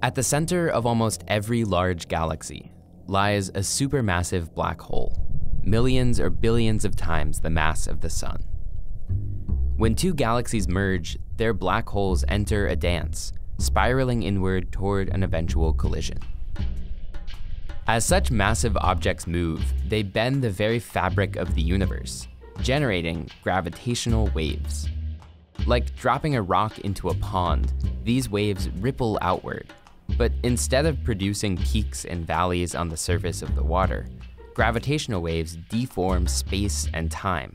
At the center of almost every large galaxy lies a supermassive black hole, millions or billions of times the mass of the Sun. When two galaxies merge, their black holes enter a dance, spiraling inward toward an eventual collision. As such massive objects move, they bend the very fabric of the universe, generating gravitational waves. Like dropping a rock into a pond, these waves ripple outward, but instead of producing peaks and valleys on the surface of the water, gravitational waves deform space and time.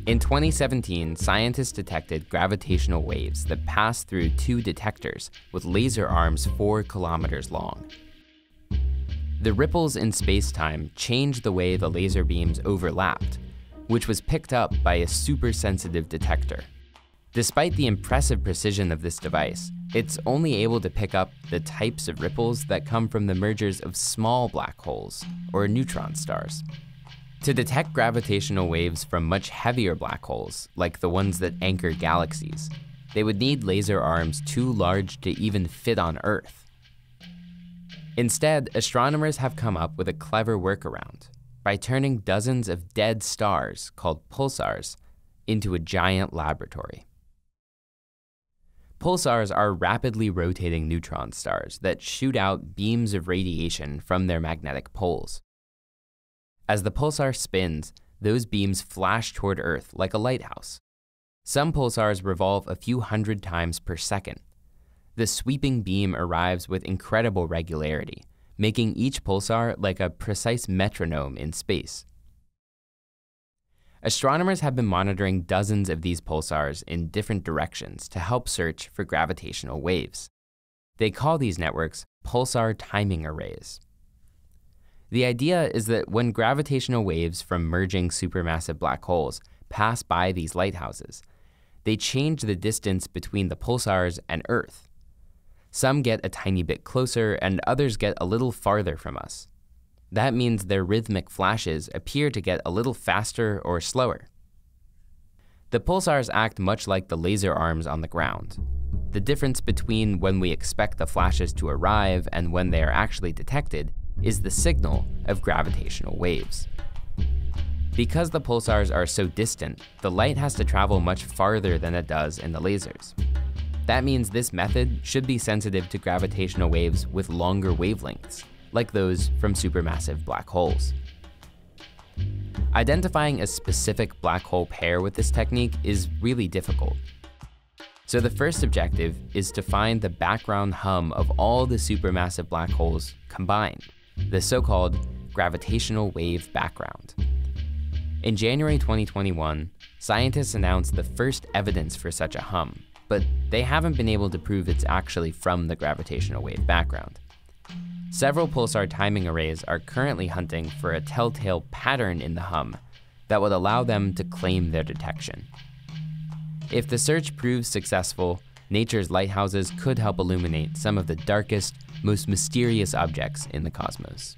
In 2017, scientists detected gravitational waves that passed through two detectors with laser arms 4 kilometers long. The ripples in space-time changed the way the laser beams overlapped, which was picked up by a super-sensitive detector. Despite the impressive precision of this device, it's only able to pick up the types of ripples that come from the mergers of small black holes, or neutron stars. To detect gravitational waves from much heavier black holes, like the ones that anchor galaxies, they would need laser arms too large to even fit on Earth. Instead, astronomers have come up with a clever workaround by turning dozens of dead stars, called pulsars, into a giant laboratory. Pulsars are rapidly rotating neutron stars that shoot out beams of radiation from their magnetic poles. As the pulsar spins, those beams flash toward Earth like a lighthouse. Some pulsars revolve a few hundred times per second. The sweeping beam arrives with incredible regularity, making each pulsar like a precise metronome in space. Astronomers have been monitoring dozens of these pulsars in different directions to help search for gravitational waves. They call these networks pulsar timing arrays. The idea is that when gravitational waves from merging supermassive black holes pass by these lighthouses, they change the distance between the pulsars and Earth. Some get a tiny bit closer and others get a little farther from us. That means their rhythmic flashes appear to get a little faster or slower. The pulsars act much like the laser arms on the ground. The difference between when we expect the flashes to arrive and when they are actually detected is the signal of gravitational waves. Because the pulsars are so distant, the light has to travel much farther than it does in the lasers. That means this method should be sensitive to gravitational waves with longer wavelengths, like those from supermassive black holes. Identifying a specific black hole pair with this technique is really difficult. So the first objective is to find the background hum of all the supermassive black holes combined, the so-called gravitational wave background. In January 2021, scientists announced the first evidence for such a hum, but they haven't been able to prove it's actually from the gravitational wave background. Several pulsar timing arrays are currently hunting for a telltale pattern in the hum that would allow them to claim their detection. If the search proves successful, nature's lighthouses could help illuminate some of the darkest, most mysterious objects in the cosmos.